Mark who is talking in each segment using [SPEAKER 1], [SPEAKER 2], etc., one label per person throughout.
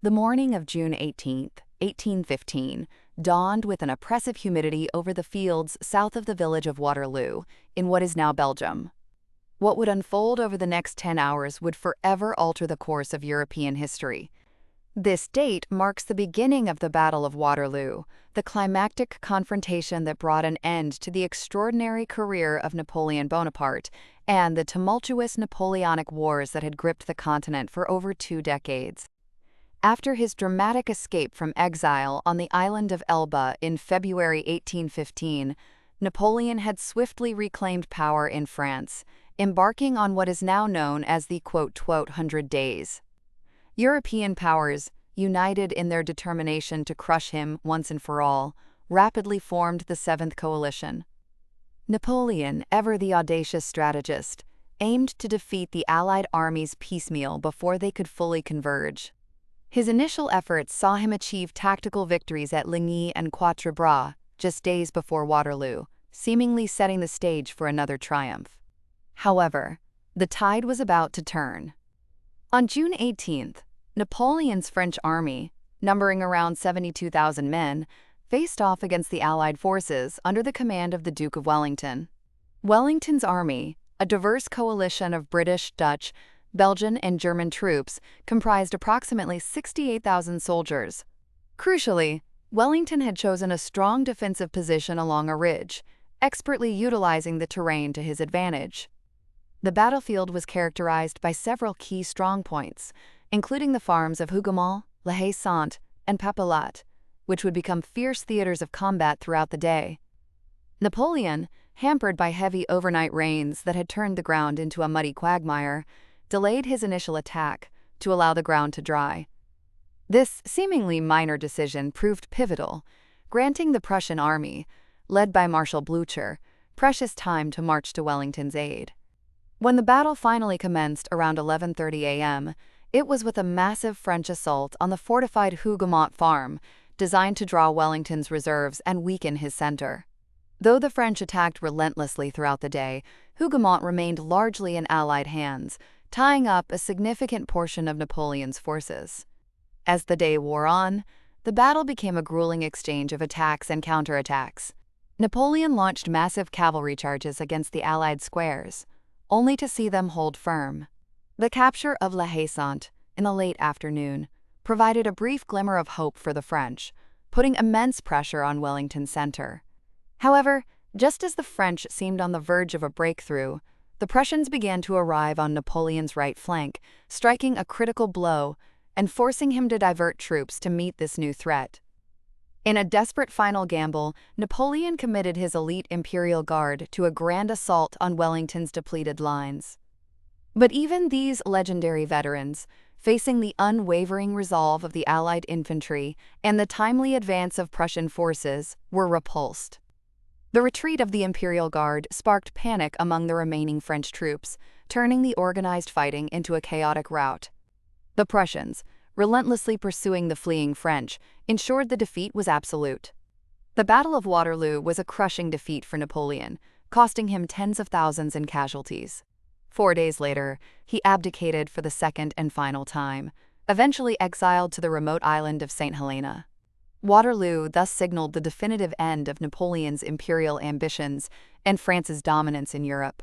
[SPEAKER 1] The morning of June 18, 1815, dawned with an oppressive humidity over the fields south of the village of Waterloo, in what is now Belgium. What would unfold over the next 10 hours would forever alter the course of European history. This date marks the beginning of the Battle of Waterloo, the climactic confrontation that brought an end to the extraordinary career of Napoleon Bonaparte and the tumultuous Napoleonic Wars that had gripped the continent for over 2 decades. After his dramatic escape from exile on the island of Elba in February 1815, Napoleon had swiftly reclaimed power in France, embarking on what is now known as the "100 Days." European powers, united in their determination to crush him once and for all, rapidly formed the Seventh Coalition. Napoleon, ever the audacious strategist, aimed to defeat the Allied armies piecemeal before they could fully converge. His initial efforts saw him achieve tactical victories at Ligny and Quatre Bras, just days before Waterloo, seemingly setting the stage for another triumph. However, the tide was about to turn. On June 18th, Napoleon's French army, numbering around 72,000 men, faced off against the Allied forces under the command of the Duke of Wellington. Wellington's army, a diverse coalition of British, Dutch, Belgian, and German troops, comprised approximately 68,000 soldiers. Crucially, Wellington had chosen a strong defensive position along a ridge, expertly utilizing the terrain to his advantage. The battlefield was characterized by several key strongpoints, including the farms of Hougoumont, La Haye-Sainte, and Papelotte, which would become fierce theaters of combat throughout the day. Napoleon, hampered by heavy overnight rains that had turned the ground into a muddy quagmire, delayed his initial attack to allow the ground to dry. This seemingly minor decision proved pivotal, granting the Prussian army, led by Marshal Blucher, precious time to march to Wellington's aid. When the battle finally commenced around 11:30 a.m., it was with a massive French assault on the fortified Hougoumont farm, designed to draw Wellington's reserves and weaken his center. Though the French attacked relentlessly throughout the day, Hougoumont remained largely in Allied hands, tying up a significant portion of Napoleon's forces. As the day wore on, the battle became a grueling exchange of attacks and counterattacks. Napoleon launched massive cavalry charges against the Allied squares, only to see them hold firm. The capture of La Haye-Sainte in the late afternoon provided a brief glimmer of hope for the French, putting immense pressure on Wellington's center. However, just as the French seemed on the verge of a breakthrough, the Prussians began to arrive on Napoleon's right flank, striking a critical blow and forcing him to divert troops to meet this new threat. In a desperate final gamble, Napoleon committed his elite Imperial Guard to a grand assault on Wellington's depleted lines. But even these legendary veterans, facing the unwavering resolve of the Allied infantry and the timely advance of Prussian forces, were repulsed. The retreat of the Imperial Guard sparked panic among the remaining French troops, turning the organized fighting into a chaotic rout. The Prussians, relentlessly pursuing the fleeing French, ensured the defeat was absolute. The Battle of Waterloo was a crushing defeat for Napoleon, costing him tens of thousands in casualties. 4 days later, he abdicated for the second and final time, eventually exiled to the remote island of St. Helena. Waterloo thus signaled the definitive end of Napoleon's imperial ambitions and France's dominance in Europe.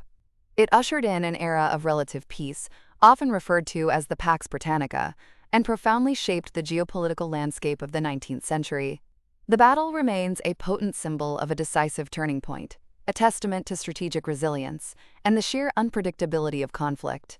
[SPEAKER 1] It ushered in an era of relative peace, often referred to as the Pax Britannica, and profoundly shaped the geopolitical landscape of the 19th century. The battle remains a potent symbol of a decisive turning point, a testament to strategic resilience and the sheer unpredictability of conflict.